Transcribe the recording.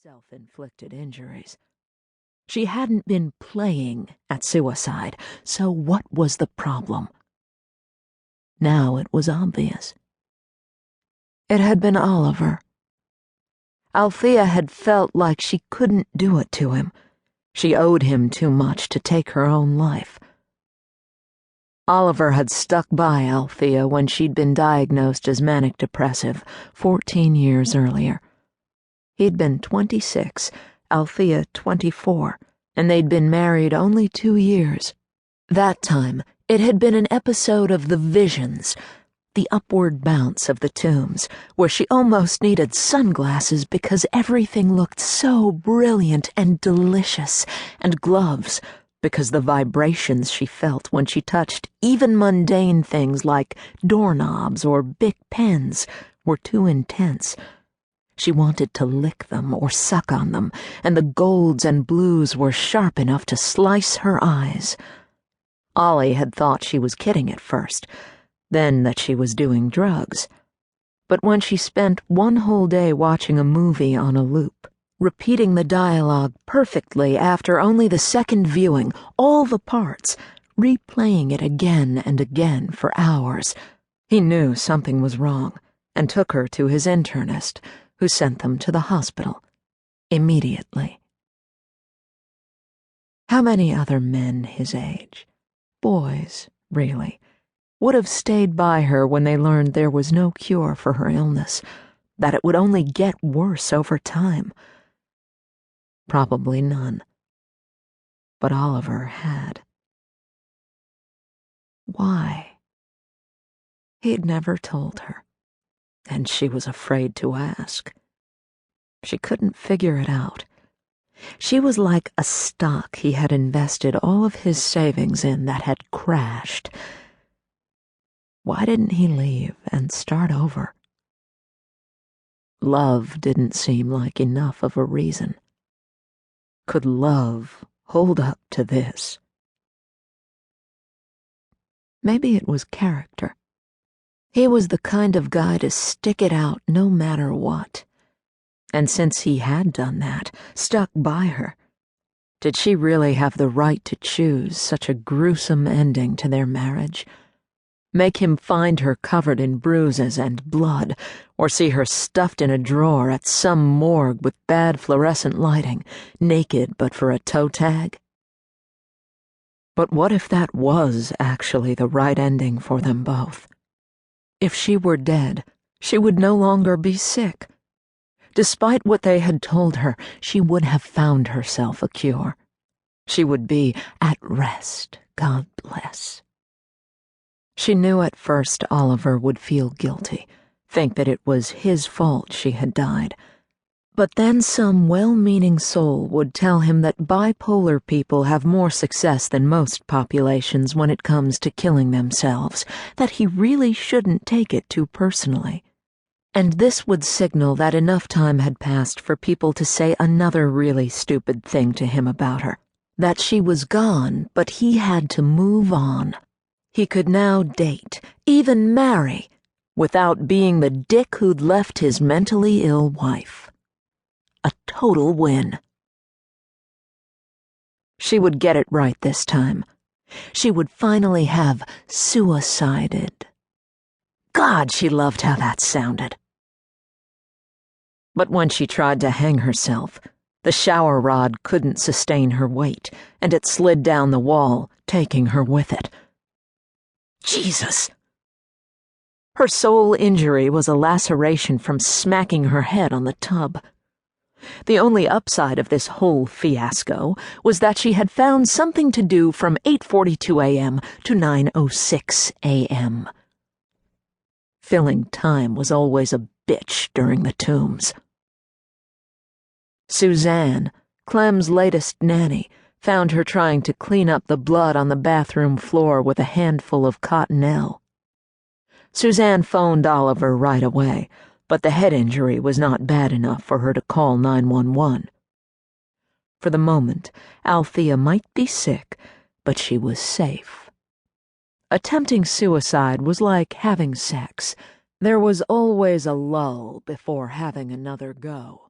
self-inflicted injuries. She hadn't been playing at suicide, so what was the problem? Now it was obvious. It had been Oliver. Althea had felt like she couldn't do it to him. She owed him too much to take her own life. Oliver had stuck by Althea when she'd been diagnosed as manic depressive 14 years earlier. He'd been 26, Althea 24, and they'd been married only 2 years. That time, it had been an episode of the visions, the upward bounce of the tombs, where she almost needed sunglasses because everything looked so brilliant and delicious, and gloves because the vibrations she felt when she touched even mundane things like doorknobs or Bic pens were too intense. She wanted to lick them or suck on them, and the golds and blues were sharp enough to slice her eyes. Ollie had thought she was kidding at first, then that she was doing drugs. But when she spent one whole day watching a movie on a loop, repeating the dialogue perfectly after only the second viewing, all the parts, replaying it again and again for hours, he knew something was wrong and took her to his internist, who sent them to the hospital immediately. How many other men his age, boys, really, would have stayed by her when they learned there was no cure for her illness, that it would only get worse over time? Probably none. But Oliver had. Why? He'd never told her, and she was afraid to ask. She couldn't figure it out. She was like a stock he had invested all of his savings in that had crashed. Why didn't he leave and start over? Love didn't seem like enough of a reason. Could love hold up to this? Maybe it was character. He was the kind of guy to stick it out no matter what. And since he had done that, stuck by her, did she really have the right to choose such a gruesome ending to their marriage? Make him find her covered in bruises and blood, or see her stuffed in a drawer at some morgue with bad fluorescent lighting, naked but for a toe tag? But what if that was actually the right ending for them both? If she were dead, she would no longer be sick. Despite what they had told her, she would have found herself a cure. She would be at rest, God bless. She knew at first Oliver would feel guilty, think that it was his fault she had died. But then some well-meaning soul would tell him that bipolar people have more success than most populations when it comes to killing themselves, that he really shouldn't take it too personally. And this would signal that enough time had passed for people to say another really stupid thing to him about her, that she was gone, but he had to move on. He could now date, even marry, without being the dick who'd left his mentally ill wife. A total win. She would get it right this time. She would finally have suicided. God, she loved how that sounded. But when she tried to hang herself, the shower rod couldn't sustain her weight, and it slid down the wall, taking her with it. Jesus! Her sole injury was a laceration from smacking her head on the tub. The only upside of this whole fiasco was that she had found something to do from 8:42 a.m. to 9:06 a.m. Filling time was always a bitch during the tombs. Suzanne, Clem's latest nanny, found her trying to clean up the blood on the bathroom floor with a handful of cottonelle. Suzanne phoned Oliver right away, but the head injury was not bad enough for her to call 911. For the moment, Althea might be sick, but she was safe. Attempting suicide was like having sex. There was always a lull before having another go.